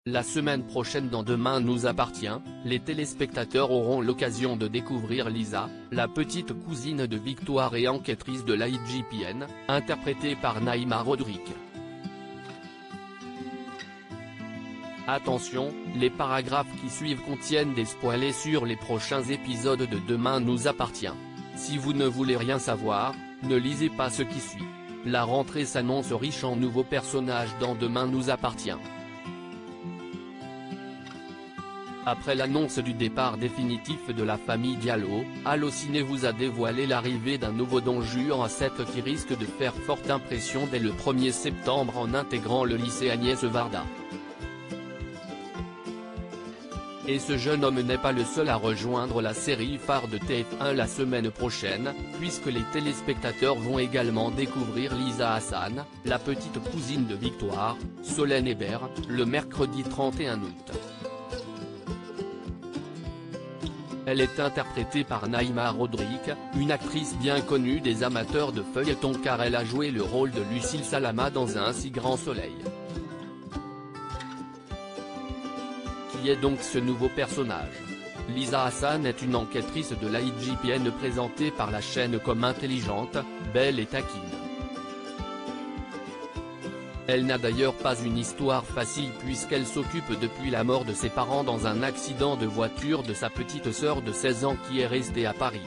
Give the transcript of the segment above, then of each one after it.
La semaine prochaine dans Demain nous appartient, les téléspectateurs auront l'occasion de découvrir Lisa, la petite cousine de Victoire et enquêtrice de l'IGPN, interprétée par Naïma Rodrigue. Attention, les paragraphes qui suivent contiennent des spoilers sur les prochains épisodes de Demain nous appartient. Si vous ne voulez rien savoir, ne lisez pas ce qui suit. La rentrée s'annonce riche en nouveaux personnages dans Demain nous appartient. Après l'annonce du départ définitif de la famille Diallo, Allociné vous a dévoilé l'arrivée d'un nouveau Don Juan 7 qui risque de faire forte impression dès le 1er septembre en intégrant le lycée Agnès Varda. Et ce jeune homme n'est pas le seul à rejoindre la série phare de TF1 la semaine prochaine, puisque les téléspectateurs vont également découvrir Lisa Hassan, la petite cousine de Victoire, Solène Hébert, le mercredi 31 août. Elle est interprétée par Naïma Rodrigue, une actrice bien connue des amateurs de feuilleton car elle a joué le rôle de Lucille Salama dans Un si grand soleil. Qui est donc ce nouveau personnage? Lisa Hassan est une enquêtrice de l'IGPN présentée par la chaîne comme intelligente, belle et taquine. Elle n'a d'ailleurs pas une histoire facile puisqu'elle s'occupe depuis la mort de ses parents dans un accident de voiture de sa petite sœur de 16 ans qui est restée à Paris.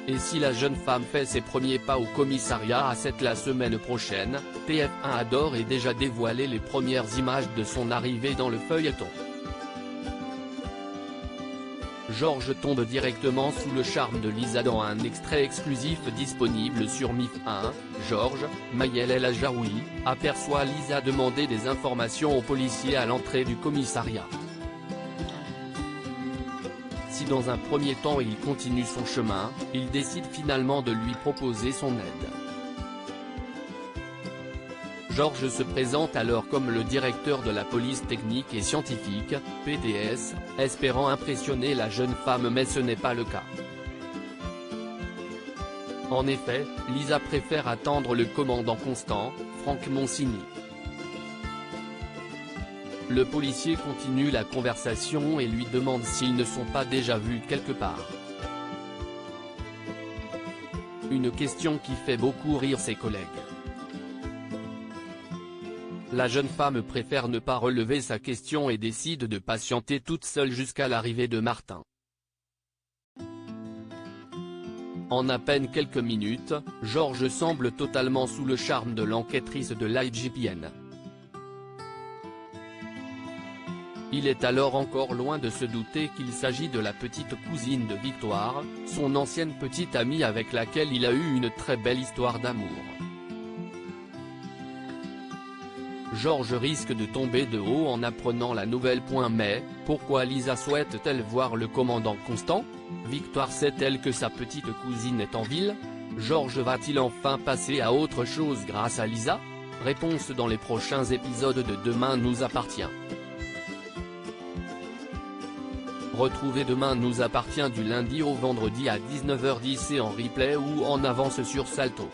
Et si la jeune femme fait ses premiers pas au commissariat à 7 la semaine prochaine, TF1 adore et déjà dévoilé les premières images de son arrivée dans le feuilleton. Georges tombe directement sous le charme de Lisa dans un extrait exclusif disponible sur MIF1. Georges, Maël El Ajaoui, aperçoit Lisa demander des informations aux policiers à l'entrée du commissariat. Si dans un premier temps il continue son chemin, il décide finalement de lui proposer son aide. Georges se présente alors comme le directeur de la police technique et scientifique, PTS, espérant impressionner la jeune femme mais ce n'est pas le cas. En effet, Lisa préfère attendre le commandant Constant, Franck Monsigny. Le policier continue la conversation et lui demande s'ils ne sont pas déjà vus quelque part. Une question qui fait beaucoup rire ses collègues. La jeune femme préfère ne pas relever sa question et décide de patienter toute seule jusqu'à l'arrivée de Martin. En à peine quelques minutes, Georges semble totalement sous le charme de l'enquêtrice de l'IGPN. Il est alors encore loin de se douter qu'il s'agit de la petite cousine de Victoire, son ancienne petite amie avec laquelle il a eu une très belle histoire d'amour. Georges risque de tomber de haut en apprenant la nouvelle. Mais, pourquoi Lisa souhaite-t-elle voir le commandant Constant? Victoire sait-elle que sa petite cousine est en ville? Georges va-t-il enfin passer à autre chose grâce à Lisa? Réponse dans les prochains épisodes de Demain nous appartient. Retrouvez Demain nous appartient du lundi au vendredi à 19h10 et en replay ou en avance sur Salto.